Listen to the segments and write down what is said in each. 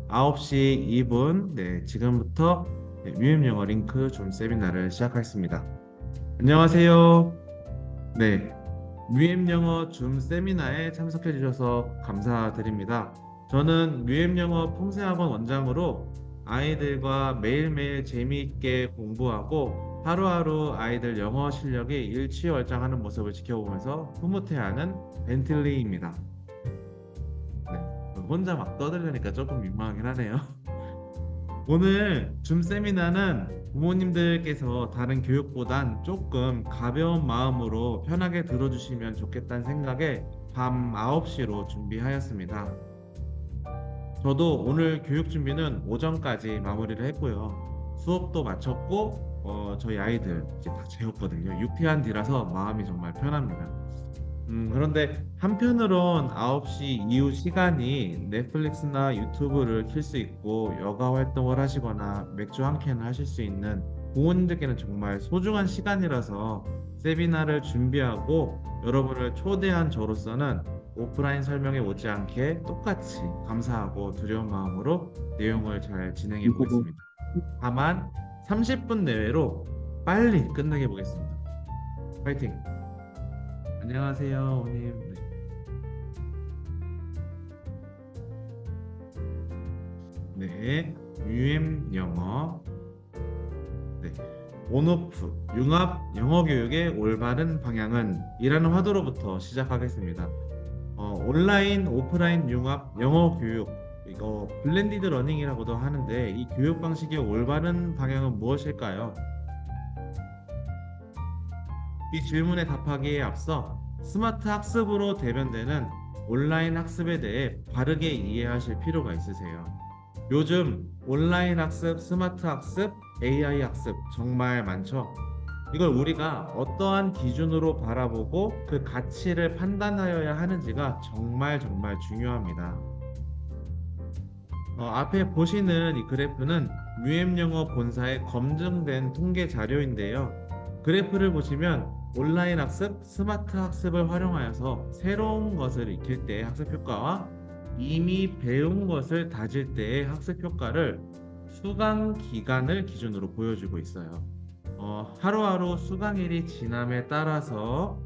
9시 2분, 네, 지금부터 유엠영어 링크 줌 세미나를 시작하겠습니다. 안녕하세요. 네, 유엠영어 줌 세미나에 참석해 주셔서 감사드립니다. 저는 유엠영어 퐁세학원 원장으로 아이들과 매일매일 재미있게 공부하고 하루하루 아이들 영어 실력이 일취월장하는 모습을 지켜보면서 흐뭇해하는 벤틀리입니다. 네, 혼자 막 떠들려니까 조금 민망하긴 하네요. 오늘 줌 세미나는 부모님들께서 다른 교육보단 조금 가벼운 마음으로 편하게 들어주시면 좋겠다는 생각에 밤 9시로 준비하였습니다. 저도 오늘 교육 준비는 오전까지 마무리를 했고요. 수업도 마쳤고, 저희 아이들 이제 다 재웠거든요. 유쾌한 뒤라서 마음이 정말 편합니다. 그런데 한편으론 9시 이후 시간이 넷플릭스나 유튜브를 킬 수 있고 여가 활동을 하시거나 맥주 한 캔을 하실 수 있는 부모님들께는 정말 소중한 시간이라서 세미나를 준비하고 여러분을 초대한 저로서는 오프라인 설명에 못지않게 똑같이 감사하고 두려운 마음으로 내용을 잘 진행해 보겠습니다. 다만 30분 내외로 빨리 끝내게 보겠습니다. 파이팅! 안녕하세요, 오님. 네, UM 영어. 네, 온오프, 융합 영어 교육의 올바른 방향은 이라는 화두로부터 시작하겠습니다. 온라인, 오프라인 융합 영어 교육, 이거 블렌디드 러닝이라고도 하는데 이 교육 방식의 올바른 방향은 무엇일까요? 이 질문에 답하기에 앞서 스마트 학습으로 대변되는 온라인 학습에 대해 바르게 이해하실 필요가 있으세요. 요즘 온라인 학습, 스마트 학습, AI 학습 정말 많죠. 이걸 우리가 어떠한 기준으로 바라보고 그 가치를 판단하여야 하는지가 정말 정말 중요합니다. 앞에 보시는 이 그래프는 유엠영어 본사의 검증된 통계 자료인데요. 그래프를 보시면 온라인 학습, 스마트 학습을 활용하여서 새로운 것을 익힐 때의 학습 효과와 이미 배운 것을 다질 때의 학습 효과를 수강 기간을 기준으로 보여주고 있어요. 하루하루 수강일이 지남에 따라서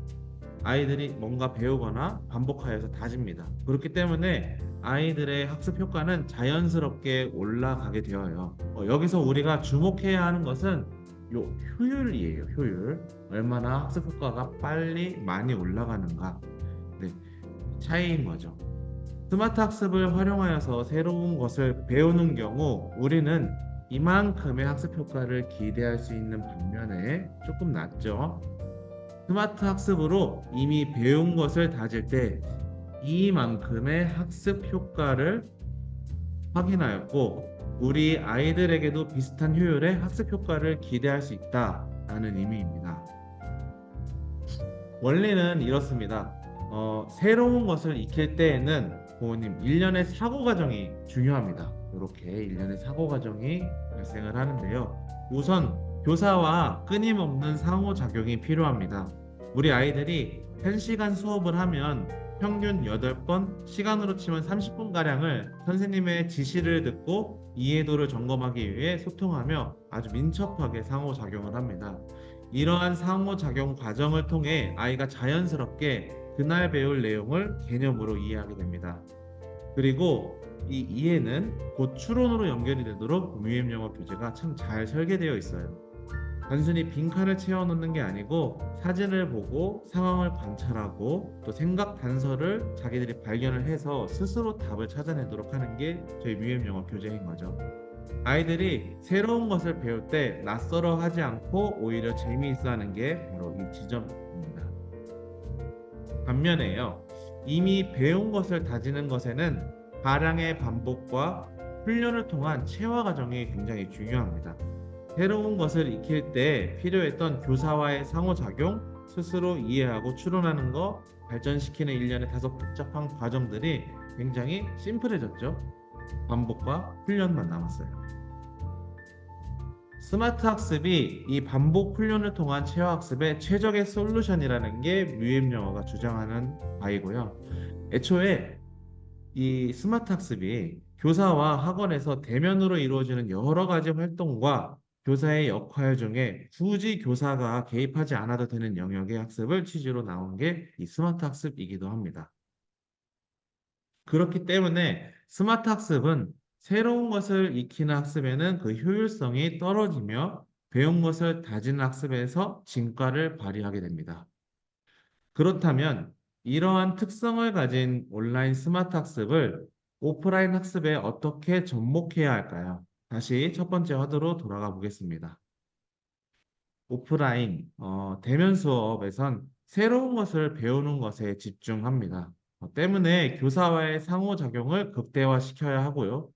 아이들이 뭔가 배우거나 반복하여서 다집니다. 그렇기 때문에 아이들의 학습 효과는 자연스럽게 올라가게 되어요. 여기서 우리가 주목해야 하는 것은 요 효율이에요. 효율. 얼마나 학습 효과가 빨리 많이 올라가는가. 네, 차이인 거죠. 스마트 학습을 활용하여서 새로운 것을 배우는 경우 우리는 이만큼의 학습 효과를 기대할 수 있는 반면에 조금 낮죠. 스마트 학습으로 이미 배운 것을 다질 때 이만큼의 학습 효과를 확인하였고 우리 아이들에게도 비슷한 효율의 학습 효과를 기대할 수 있다라는 의미입니다. 원리는 이렇습니다. 새로운 것을 익힐 때에는 부모님 일련의 사고 과정이 중요합니다. 이렇게 일련의 사고 과정이 발생을 하는데요. 우선 교사와 끊임없는 상호작용이 필요합니다. 우리 아이들이 1시간 수업을 하면 평균 8번, 시간으로 치면 30분가량을 선생님의 지시를 듣고 이해도를 점검하기 위해 소통하며 아주 민첩하게 상호작용을 합니다. 이러한 상호작용 과정을 통해 아이가 자연스럽게 그날 배울 내용을 개념으로 이해하게 됩니다. 그리고 이 이해는 곧 추론으로 연결이 되도록 유엠영어 교재가 참 잘 설계되어 있어요. 단순히 빈칸을 채워넣는 게 아니고 사진을 보고 상황을 관찰하고 또 생각 단서를 자기들이 발견을 해서 스스로 답을 찾아내도록 하는 게 저희 유엠영어 교재인 거죠. 아이들이 새로운 것을 배울 때 낯설어 하지 않고 오히려 재미있어 하는 게 바로 이 지점입니다. 반면에요, 이미 배운 것을 다지는 것에는 다량의 반복과 훈련을 통한 체화 과정이 굉장히 중요합니다. 새로운 것을 익힐 때 필요했던 교사와의 상호작용, 스스로 이해하고 추론하는 거, 발전시키는 일련의 다소 복잡한 과정들이 굉장히 심플해졌죠. 반복과 훈련만 남았어요. 스마트 학습이 이 반복 훈련을 통한 체화 학습의 최적의 솔루션이라는 게 유엠영어가 주장하는 바이고요. 애초에 이 스마트 학습이 교사와 학원에서 대면으로 이루어지는 여러 가지 활동과 교사의 역할 중에 굳이 교사가 개입하지 않아도 되는 영역의 학습을 취지로 나온 게 이 스마트 학습이기도 합니다. 그렇기 때문에 스마트 학습은 새로운 것을 익히는 학습에는 그 효율성이 떨어지며 배운 것을 다지는 학습에서 진가를 발휘하게 됩니다. 그렇다면 이러한 특성을 가진 온라인 스마트 학습을 오프라인 학습에 어떻게 접목해야 할까요? 다시 첫 번째 화두로 돌아가 보겠습니다. 오프라인, 대면 수업에선 새로운 것을 배우는 것에 집중합니다. 때문에 교사와의 상호작용을 극대화시켜야 하고요.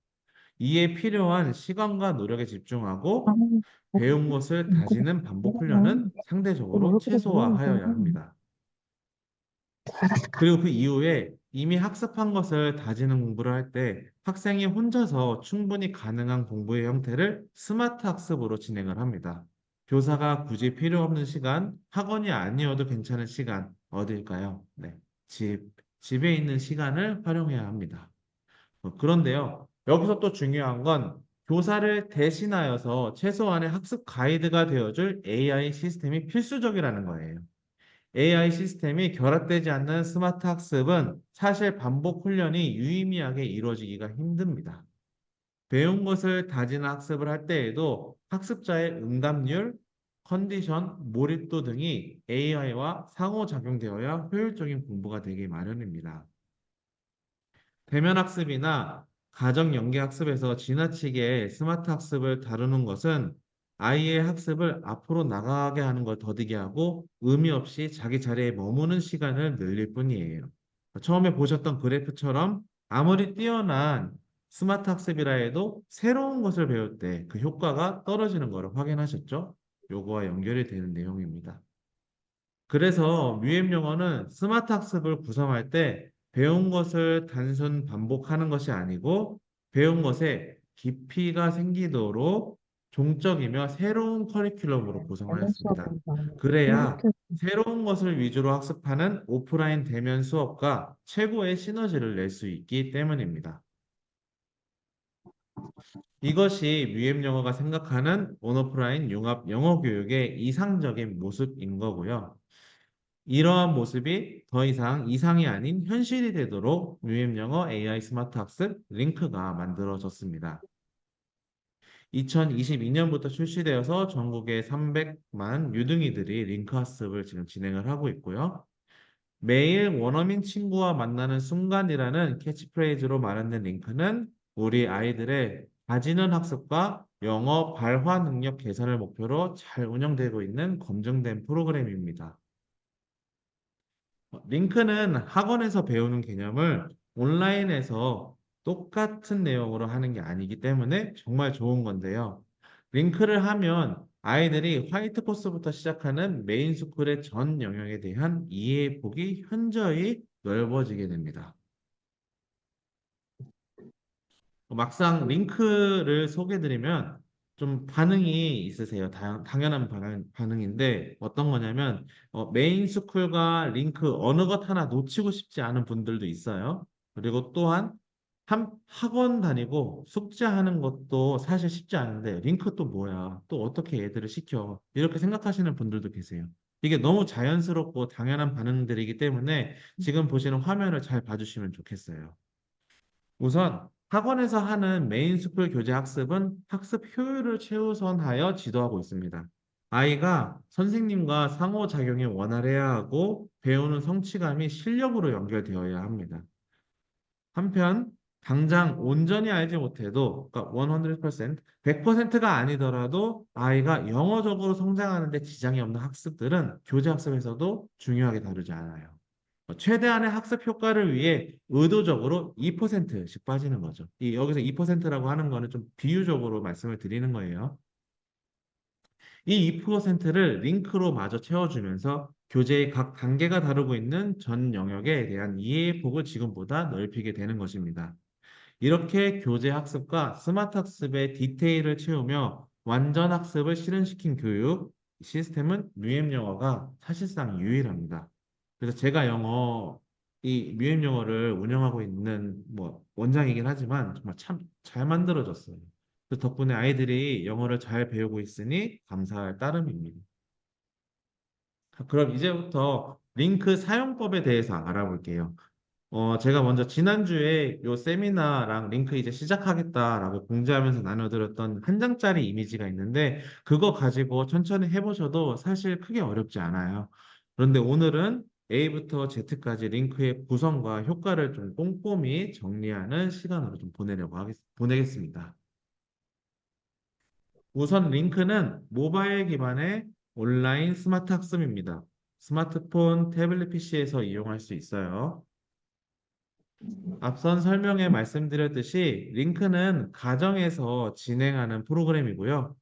이에 필요한 시간과 노력에 아, 집중하고 어, 배운 것을 다지는 반복 훈련은 상대적으로 최소화하여야 합니다. 그리고 그 이후에 이미 학습한 것을 다지는 공부를 할 때 학생이 혼자서 충분히 가능한 공부의 형태를 스마트 학습으로 진행을 합니다. 교사가 굳이 필요 없는 시간, 학원이 아니어도 괜찮은 시간, 어딜까요? 네. 집, 집에 있는 시간을 활용해야 합니다. 그런데요, 여기서 또 중요한 건 교사를 대신하여서 최소한의 학습 가이드가 되어줄 AI 시스템이 필수적이라는 거예요. AI 시스템이 결합되지 않는 스마트 학습은 사실 반복 훈련이 유의미하게 이루어지기가 힘듭니다. 배운 것을 다지는 학습을 할 때에도 학습자의 응답률, 컨디션, 몰입도 등이 AI와 상호작용되어야 효율적인 공부가 되기 마련입니다. 대면 학습이나 가정 연계 학습에서 지나치게 스마트 학습을 다루는 것은 아이의 학습을 앞으로 나가게 하는 걸 더디게 하고 의미 없이 자기 자리에 머무는 시간을 늘릴 뿐이에요. 처음에 보셨던 그래프처럼 아무리 뛰어난 스마트 학습이라 해도 새로운 것을 배울 때 그 효과가 떨어지는 것을 확인하셨죠? 요거와 연결이 되는 내용입니다. 그래서 뮤엠 영어는 스마트 학습을 구성할 때 배운 것을 단순 반복하는 것이 아니고 배운 것에 깊이가 생기도록 종적이며 새로운 커리큘럼으로 대면 구성하였습니다. 수업은 막 그래야 이렇게 새로운 것을 위주로 학습하는 오프라인 대면 수업과 최고의 시너지를 낼 수 있기 때문입니다. 이것이 뮤엠 영어가 생각하는 온오프라인 융합 영어 교육의 이상적인 모습인 거고요. 이러한 모습이 더 이상 이상이 아닌 현실이 되도록 유엠영어 AI 스마트 학습 링크가 만들어졌습니다. 2022년부터 출시되어서 전국에 300만 유등이들이 링크 학습을 지금 진행을 하고 있고요. 매일 원어민 친구와 만나는 순간이라는 캐치프레이즈로 마련된 링크는 우리 아이들의 가지는 학습과 영어 발화 능력 개선을 목표로 잘 운영되고 있는 검증된 프로그램입니다. 링크는 학원에서 배우는 개념을 온라인에서 똑같은 내용으로 하는 게 아니기 때문에 정말 좋은 건데요. 링크를 하면 아이들이 화이트 코스부터 시작하는 메인 스쿨의 전 영역에 대한 이해 폭이 현저히 넓어지게 됩니다. 막상 링크를 소개해드리면 좀 반응이 있으세요. 당연한 반응인데 어떤 거냐면 메인 스쿨과 링크 어느 것 하나 놓치고 싶지 않은 분들도 있어요. 그리고 또한 학원 다니고 숙제하는 것도 사실 쉽지 않은데 링크 또 뭐야? 또 어떻게 애들을 시켜? 이렇게 생각하시는 분들도 계세요. 이게 너무 자연스럽고 당연한 반응들이기 때문에 지금 보시는 화면을 잘 봐주시면 좋겠어요. 우선 학원에서 하는 메인 스쿨 교재 학습은 학습 효율을 최우선하여 지도하고 있습니다. 아이가 선생님과 상호작용이 원활해야 하고 배우는 성취감이 실력으로 연결되어야 합니다. 한편 당장 온전히 알지 못해도 그러니까 100%, 100%가 아니더라도 아이가 영어적으로 성장하는 데 지장이 없는 학습들은 교재 학습에서도 중요하게 다루지 않아요. 최대한의 학습 효과를 위해 의도적으로 2%씩 빠지는 거죠. 여기서 2%라고 하는 거는 좀 비유적으로 말씀을 드리는 거예요. 이 2%를 링크로 마저 채워주면서 교재의 각 단계가 다루고 있는 전 영역에 대한 이해의 폭을 지금보다 넓히게 되는 것입니다. 이렇게 교재 학습과 스마트 학습의 디테일을 채우며 완전 학습을 실현시킨 교육 시스템은 뮤엠 영어가 사실상 유일합니다. 그래서 제가 영어 이 뮤엠 영어를 운영하고 있는 뭐 원장이긴 하지만 정말 참 잘 만들어졌어요. 그 덕분에 아이들이 영어를 잘 배우고 있으니 감사할 따름입니다. 그럼 이제부터 링크 사용법에 대해서 알아볼게요. 제가 먼저 지난주에 요 세미나랑 링크 이제 시작하겠다라고 공지하면서 나눠드렸던 한 장짜리 이미지가 있는데 그거 가지고 천천히 해보셔도 사실 크게 어렵지 않아요. 그런데 오늘은 A부터 Z까지 링크의 구성과 효과를 좀 꼼꼼히 정리하는 시간으로 좀 보내겠습니다. 우선 링크는 모바일 기반의 온라인 스마트 학습입니다. 스마트폰, 태블릿 PC에서 이용할 수 있어요. 앞선 설명에 말씀드렸듯이 링크는 가정에서 진행하는 프로그램이고요.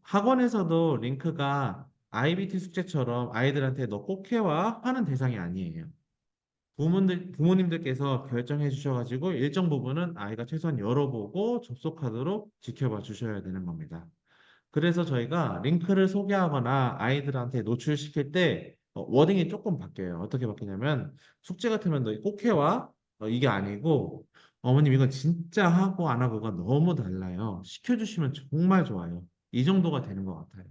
학원에서도 링크가 IBT 숙제처럼 아이들한테 너 꼭 해와 하는 대상이 아니에요. 부모님들께서 결정해 주셔가지고 일정 부분은 아이가 최소한 열어보고 접속하도록 지켜봐 주셔야 되는 겁니다. 그래서 저희가 링크를 소개하거나 아이들한테 노출시킬 때 워딩이 조금 바뀌어요. 어떻게 바뀌냐면 숙제 같으면 너 꼭 해와 이게 아니고 어머님 이건 진짜 하고 안 하고가 너무 달라요. 시켜주시면 정말 좋아요. 이 정도가 되는 것 같아요.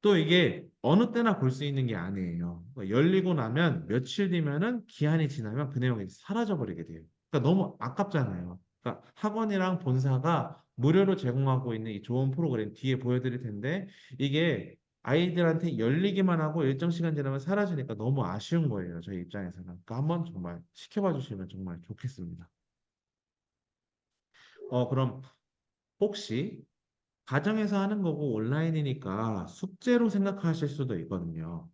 또 이게 어느 때나 볼 수 있는 게 아니에요. 그러니까 열리고 나면 며칠 뒤면은 기한이 지나면 그 내용이 사라져 버리게 돼요. 그러니까 너무 아깝잖아요. 그러니까 학원이랑 본사가 무료로 제공하고 있는 이 좋은 프로그램 뒤에 보여드릴 텐데 이게 아이들한테 열리기만 하고 일정 시간 지나면 사라지니까 너무 아쉬운 거예요. 저희 입장에서는. 그러니까 한번 정말 시켜봐 주시면 정말 좋겠습니다. 그럼 혹시 가정에서 하는 거고 온라인이니까 숙제로 생각하실 수도 있거든요.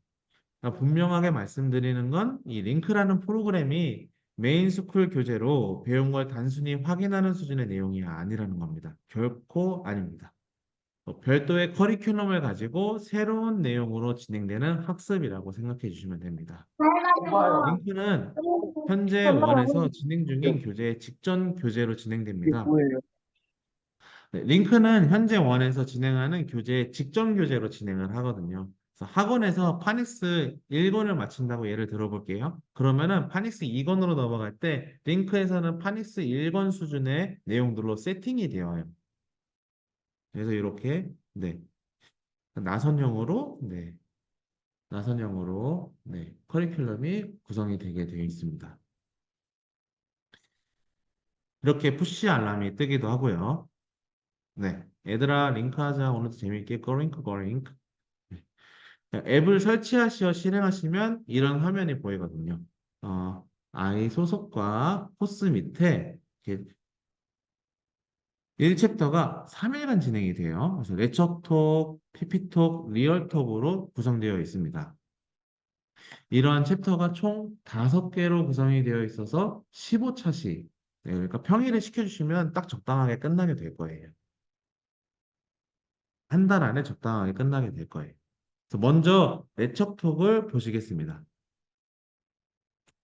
그러니까 분명하게 말씀드리는 건 이 링크라는 프로그램이 메인 스쿨 교재로 배운 걸 단순히 확인하는 수준의 내용이 아니라는 겁니다. 결코 아닙니다. 별도의 커리큘럼을 가지고 새로운 내용으로 진행되는 학습이라고 생각해 주시면 됩니다. 링크는 현재 원에서 진행 중인 교재의 직전 교재로 이게 진행됩니다. 뭐예요? 네, 링크는 현재 원에서 진행하는 교재 직전 교재로 진행을 하거든요. 그래서 학원에서 파닉스 1권을 마친다고 예를 들어볼게요. 그러면은 파닉스 2권으로 넘어갈 때 링크에서는 파닉스 1권 수준의 내용들로 세팅이 되어요. 그래서 이렇게 네, 나선형으로 네, 나선형으로 네, 커리큘럼이 구성이 되게 되어 있습니다. 이렇게 푸시 알람이 뜨기도 하고요. 네, 얘들아 링크하자 오늘도 재밌게 고링크 고링크 앱을 설치하시어 실행하시면 이런 화면이 보이거든요. 아이 소속과 코스 밑에 이렇게 1챕터가 3일간 진행이 돼요. 그래서 레처톡, PP톡, 리얼톡으로 구성되어 있습니다. 이러한 챕터가 총 5개로 구성이 되어 있어서 15차씩 그러니까 평일에 시켜주시면 딱 적당하게 끝나게 될 거예요. 한 달 안에 적당하게 끝나게 될 거예요. 그래서 먼저 레처톡을 보시겠습니다.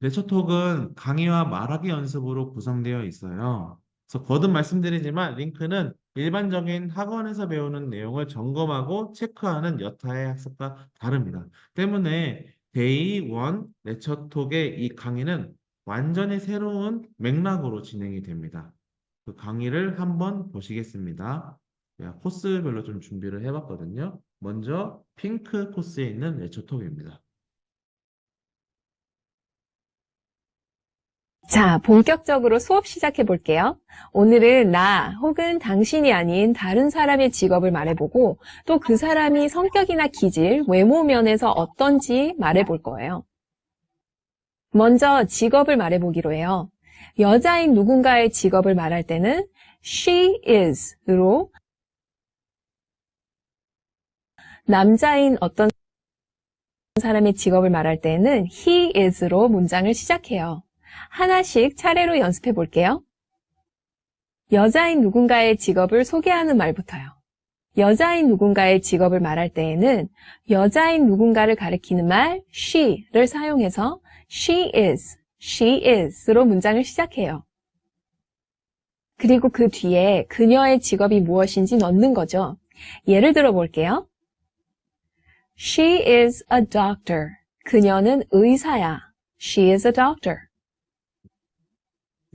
레처톡은 강의와 말하기 연습으로 구성되어 있어요. 그래서 거듭 말씀드리지만 링크는 일반적인 학원에서 배우는 내용을 점검하고 체크하는 여타의 학습과 다릅니다. 때문에 데이 1 레처톡의 이 강의는 완전히 새로운 맥락으로 진행이 됩니다. 그 강의를 한번 보시겠습니다. 제가 코스별로 좀 준비를 해봤거든요. 먼저 핑크 코스에 있는 레처톡입니다. 자, 본격적으로 수업 시작해 볼게요. 오늘은 나 혹은 당신이 아닌 다른 사람의 직업을 말해보고 또 그 사람이 성격이나 기질, 외모 면에서 어떤지 말해볼 거예요. 먼저 직업을 말해보기로 해요. 여자인 누군가의 직업을 말할 때는 she is로, 남자인 어떤 사람의 직업을 말할 때는 he is로 문장을 시작해요. 하나씩 차례로 연습해 볼게요. 여자인 누군가의 직업을 소개하는 말부터요. 여자인 누군가의 직업을 말할 때에는 여자인 누군가를 가리키는 말 she를 사용해서 she is로 문장을 시작해요. 그리고 그 뒤에 그녀의 직업이 무엇인지 넣는 거죠. 예를 들어 볼게요. She is a doctor. 그녀는 의사야. She is a doctor.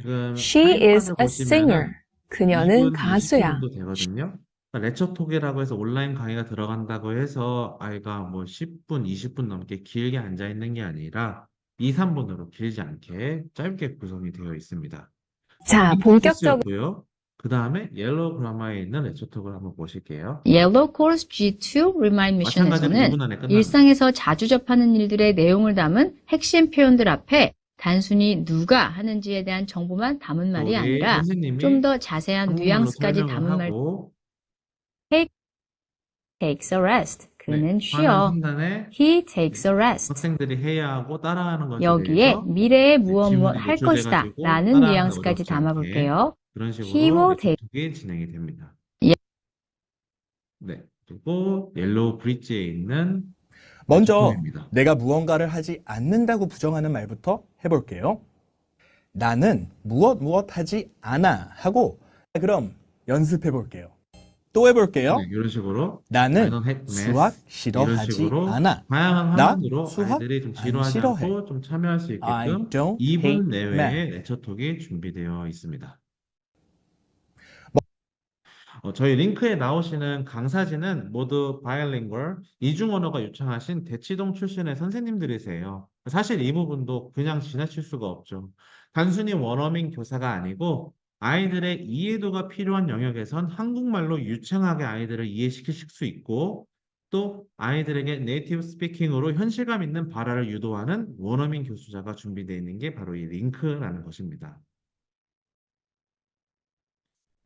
지금 She is 타임판을 a singer. 보시면은 그녀는 2분 20초 가수야. 정도 되거든요. 그러니까 레처톡이라고 해서 온라인 강의가 들어간다고 해서 아이가 뭐 10분, 20분 넘게 길게 앉아 있는 게 아니라 2, 3분으로 길지 않게 짧게 구성이 되어 있습니다. 자, 핑크 본격적으로 코스였고요. 그 다음에 옐로우 그라마에 있는 레처톡을 한번 보실게요. Yellow Course G2 Remind 마찬가지로 Mission에서는 2분 안에 끝납니다. 일상에서 자주 접하는 일들의 내용을 담은 핵심 표현들 앞에 단순히 누가 하는지에 대한 정보만 담은 말이 우리 아니라 선생님이 좀 더 자세한 한국말로 뉘앙스까지 설명을 담은 말. 하고 Takes a rest. 네, 그는 화면 쉬어. 상단에 He takes a rest. 학생들이 해야 하고 따라하는 것에 여기에 대해서 미래에 무엇 지문이 할 것이다 노출돼가지고 라는 따라하는 데 뉘앙스까지 어렵지 않게 담아볼게요. 그런 He 식으로 will take. 레터톡이 진행이 됩니다. 예. 네, 그리고 옐로우 브릿지에 있는 먼저 레터톡입니다. 내가 무언가를 하지 않는다고 부정하는 말부터 해볼게요. 나는 무엇 하지 않아 하고 그럼 연습해 볼게요. 또 해볼게요. 네, 이런 식으로 I 나는 don't hate math. 수학 이런 싫어하지 식으로 않아. 다양한 나 화면으로 수학 아이들이 좀 안 지루하지 싫어해. 않고 좀 참여할 수 I 있게끔 don't 2분 hate 내외의 math. 레터톡이 준비되어 있습니다. 저희 링크에 나오시는 강사진은 모두 바이링걸, 이중 언어가 유창하신 대치동 출신의 선생님들이세요. 사실 이 부분도 그냥 지나칠 수가 없죠. 단순히 원어민 교사가 아니고 아이들의 이해도가 필요한 영역에선 한국말로 유창하게 아이들을 이해시킬 수 있고 또 아이들에게 네이티브 스피킹으로 현실감 있는 발화를 유도하는 원어민 교수자가 준비되어 있는 게 바로 이 링크라는 것입니다.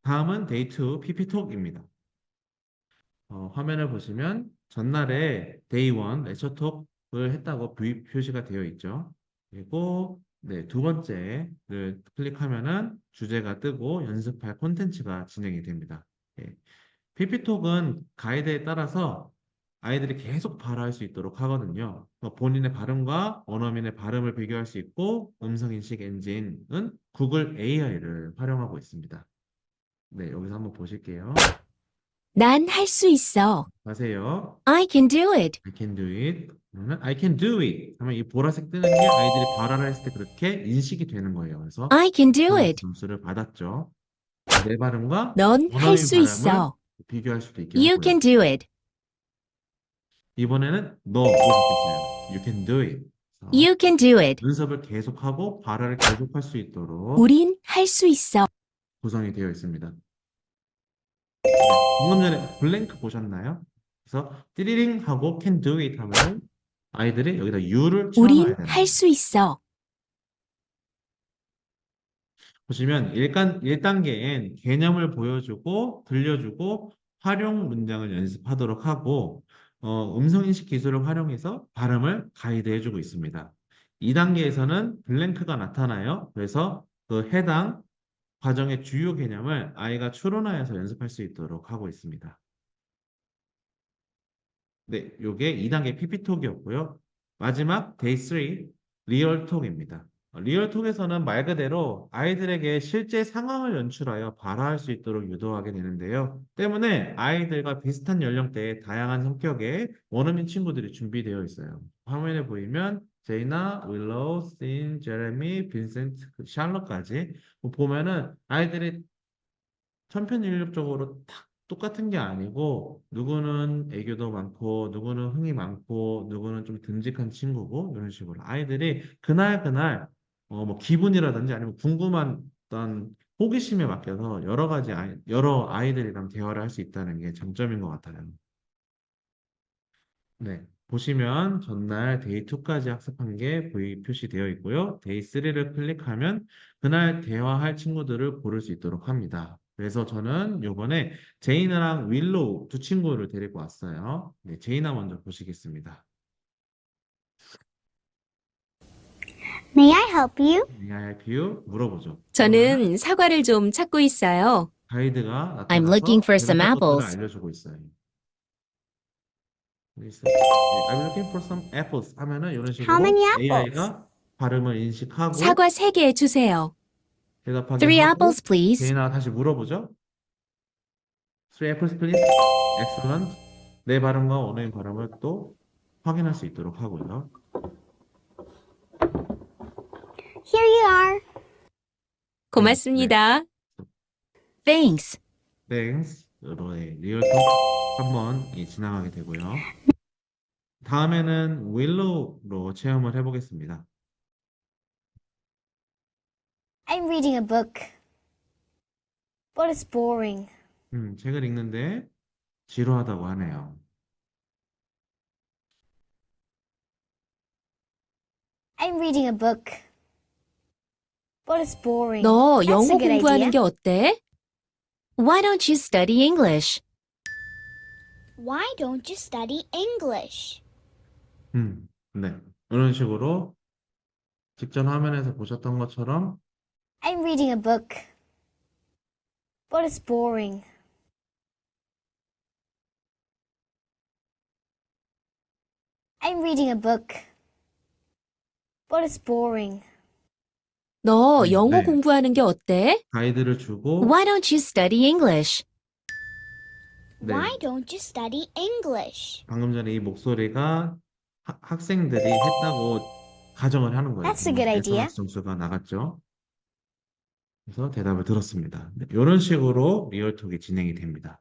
다음은 데이2 PP톡입니다. 화면을 보시면 전날에 데이1 레처톡을 했다고 표시가 되어 있죠. 그리고 네, 두 번째를 클릭하면은 주제가 뜨고 연습할 콘텐츠가 진행이 됩니다. 예. PP톡은 가이드에 따라서 아이들이 계속 발화할 수 있도록 하거든요. 본인의 발음과 원어민의 발음을 비교할 수 있고 음성인식 엔진은 구글 AI를 활용하고 있습니다. 네, 여기서 한번 보실게요. 난 할 수 있어. 가세요. I can do it. I can do it. 그러면 I can do it. 하면 이 보라색 뜨는 게 아이들이 발화를 했을 때 그렇게 인식이 되는 거예요. 그래서 I can do it. 점수를 받았죠. 내 발음과 넌 할 원어민 수 발음을 있어. 비교할 수도 있게 You 하고요. can do it. 이번에는 너로 바뀌었어요. You can do it. 그래서 You can do it. 연습을 계속하고 발화를 계속할 수 있도록 우린 할 수 있어. 구성이 되어 있습니다. 방금 전에 블랭크 보셨나요? 그래서 띠리링 하고 can do it 하면 아이들이 여기다 you를 채워놔야 우린 되는 할 수 있어. 보시면 1단계엔 개념을 보여주고 들려주고 활용 문장을 연습하도록 하고 음성인식 기술을 활용해서 발음을 가이드해주고 있습니다. 2단계에서는 블랭크가 나타나요. 그래서 그 해당 과정의 주요 개념을 아이가 추론하여서 연습할 수 있도록 하고 있습니다. 네, 요게 2단계 PP톡이었고요. 마지막 데이 3 리얼톡입니다. 리얼톡에서는 말 그대로 아이들에게 실제 상황을 연출하여 발화할 수 있도록 유도하게 되는데요. 때문에 아이들과 비슷한 연령대의 다양한 성격의 원어민 친구들이 준비되어 있어요. 화면에 보이면 제이나, 윌로우, 신, 제레미, 빈센트, 샬럿까지 보면은 아이들이 천편일률적으로 다 똑같은 게 아니고 누구는 애교도 많고 누구는 흥이 많고 누구는 좀 듬직한 친구고 이런 식으로 아이들이 그날 뭐 기분이라든지 아니면 궁금한 어떤 호기심에 맡겨서 여러 아이들이랑 대화를 할 수 있다는 게 장점인 것 같아요. 네. 보시면 전날 데이 2까지 학습한 게 표시되어 있고요. 데이 3를 클릭하면 그날 대화할 친구들을 고를 수 있도록 합니다. 그래서 저는 요번에 제이나랑 윌로우 두 친구를 데리고 왔어요. 네, 제이나 먼저 보시겠습니다. May I help you? May I help you? 물어보죠. 저는 사과를 좀 찾고 있어요. 가이드가 I'm looking for some 대답할 것들을 apples. 알려주고 있어요. 그래서 I'm looking for some apples 하면은 이런 식으로 How many apples? AI가 발음을 인식하고 사과 3개 주세요. 대답하게 3 하고 apples, please. 제이나가 다시 물어보죠. Three apples, please. Excellent. 내 발음과 원어민 발음을 또 확인할 수 있도록 하고요. Here you are. 고맙습니다. Thanks. 땡스로 리얼톡 한번 지나가게 되고요. 다음에는 willow로 체험을 해보겠습니다. I'm reading a book, but it's boring. 책을 읽는데 지루하다고 하네요. I'm reading a book, but it's boring. 너 That's a 영어 good 공부하는 idea. 게 어때? Why don't you study English? Why don't you study English? 네. 이런 식으로 직전 화면에서 보셨던 것처럼 I'm reading a book, but it's boring. I'm reading a book, but it's boring. 너 영어 네. 공부하는 게 어때? 가이드를 주고 Why don't you study English? 네. Why don't you study English? 방금 전에 이 목소리가 학생들이 했다고 가정을 하는 거예요. That's a good idea. SNS 점수가 나갔죠. 그래서 대답을 들었습니다. 이런 식으로 리얼톡이 진행이 됩니다.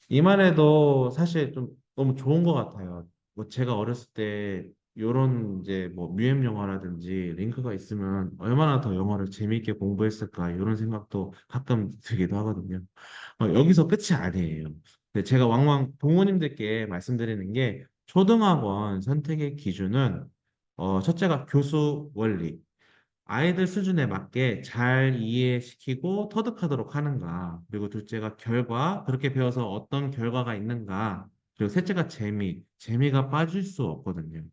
이만 해도 사실 좀 너무 좋은 것 같아요. 뭐 제가 어렸을 때 이런 이제 뭐 뮤엠 영어라든지 링크가 있으면 얼마나 더 영어를 재미있게 공부했을까 이런 생각도 가끔 들기도 하거든요. 여기서 끝이 아니에요. 근데 제가 왕왕 부모님들께 말씀드리는 게 초등학원 선택의 기준은 첫째가 교수 원리, 아이들 수준에 맞게 잘 이해시키고 터득하도록 하는가, 그리고 둘째가 결과, 그렇게 배워서 어떤 결과가 있는가, 그리고 셋째가 재미가 빠질 수 없거든요.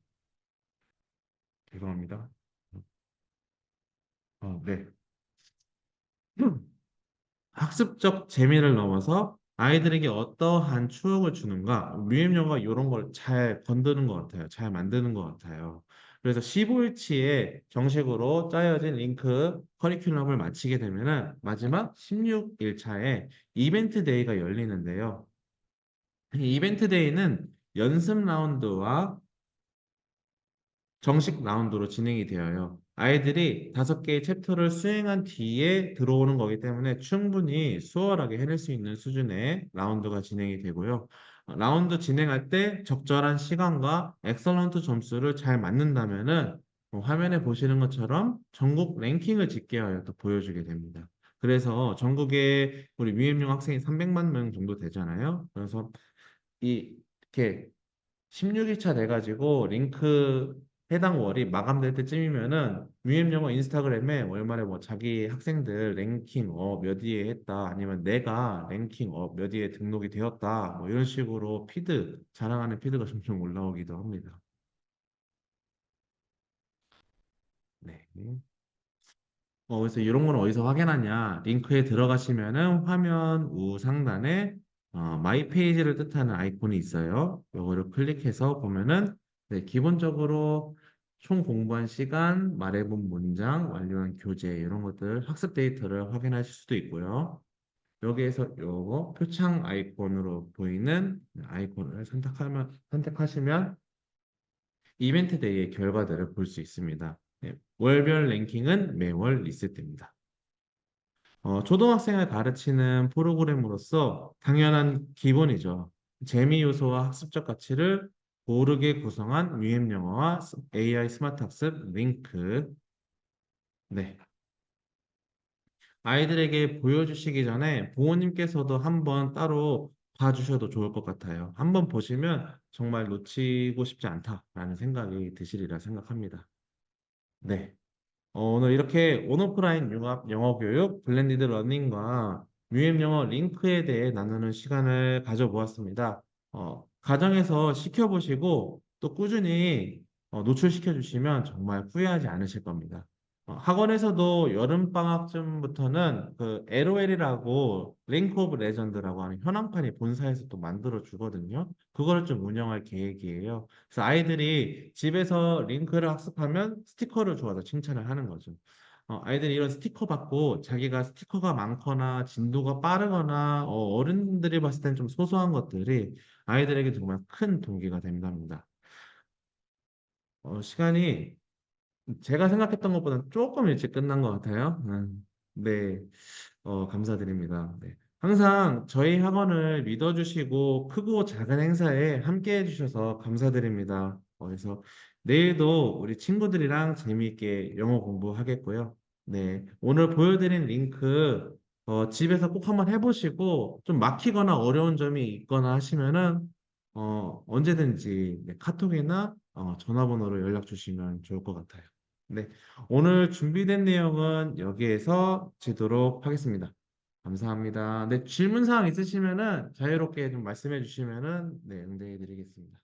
죄송합니다. 네. 학습적 재미를 넘어서 아이들에게 어떠한 추억을 주는가, 뮤엠영어가 이런 걸 잘 건드는 것 같아요. 잘 만드는 것 같아요. 그래서 15일치에 정식으로 짜여진 링크 커리큘럼을 마치게 되면은 마지막 16일차에 이벤트 데이가 열리는데요. 이 이벤트 데이는 연습 라운드와 정식 라운드로 진행이 되어요. 아이들이 5개의 챕터를 수행한 뒤에 들어오는 거기 때문에 충분히 수월하게 해낼 수 있는 수준의 라운드가 진행이 되고요. 라운드 진행할 때 적절한 시간과 엑설런트 점수를 잘 맞는다면은 화면에 보시는 것처럼 전국 랭킹을 집계하여 또 보여주게 됩니다. 그래서 전국에 우리 미입용 학생이 300만 명 정도 되잖아요. 그래서 이렇게 16일차 돼가지고 링크 해당 월이 마감될 때쯤이면은 유엠영어 인스타그램에 월말에 뭐 자기 학생들 랭킹 몇 위에 했다, 아니면 내가 랭킹 몇 위에 등록이 되었다, 뭐 이런 식으로 자랑하는 피드가 점점 올라오기도 합니다. 네. 그래서 이런 건 어디서 확인하냐? 링크에 들어가시면은 화면 우상단에 마이 페이지를 뜻하는 아이콘이 있어요. 이거를 클릭해서 보면은 네, 기본적으로 총 공부한 시간, 말해본 문장, 완료한 교재 이런 것들 학습 데이터를 확인하실 수도 있고요. 여기에서 요거 표창 아이콘으로 보이는 아이콘을 선택하시면 이벤트 데이의 결과들을 볼 수 있습니다. 네, 월별 랭킹은 매월 리셋됩니다. 초등학생을 가르치는 프로그램으로서 당연한 기본이죠. 재미 요소와 학습적 가치를 고르게 구성한 유엠 영어와 AI 스마트 학습 링크. 네. 아이들에게 보여주시기 전에 부모님께서도 한번 따로 봐주셔도 좋을 것 같아요. 한번 보시면 정말 놓치고 싶지 않다라는 생각이 드시리라 생각합니다. 네. 오늘 이렇게 온오프라인 융합 영어 교육 블렌디드 러닝과 뮤엠 영어 링크에 대해 나누는 시간을 가져보았습니다. 가정에서 시켜보시고 또 꾸준히 노출시켜 주시면 정말 후회하지 않으실 겁니다. 학원에서도 여름방학쯤부터는 그 LOL이라고 링크 오브 레전드라고 하는 현황판이 본사에서 또 만들어 주거든요. 그거를 좀 운영할 계획이에요. 그래서 아이들이 집에서 링크를 학습하면 스티커를 주어서 칭찬을 하는 거죠. 아이들이 이런 스티커 받고 자기가 스티커가 많거나 진도가 빠르거나 어른들이 봤을 땐 좀 소소한 것들이 아이들에게 정말 큰 동기가 된답니다. 시간이 제가 생각했던 것보다 조금 일찍 끝난 것 같아요. 네, 감사드립니다. 네. 항상 저희 학원을 믿어주시고 크고 작은 행사에 함께 해주셔서 감사드립니다. 그래서 내일도 우리 친구들이랑 재미있게 영어 공부하겠고요. 네, 오늘 보여드린 링크 집에서 꼭 한번 해보시고 좀 막히거나 어려운 점이 있거나 하시면은 언제든지 네, 카톡이나 전화번호로 연락 주시면 좋을 것 같아요. 네, 오늘 준비된 내용은 여기에서 지도록 하겠습니다. 감사합니다. 네, 질문 사항 있으시면은 자유롭게 좀 말씀해 주시면은 네, 응대해 드리겠습니다.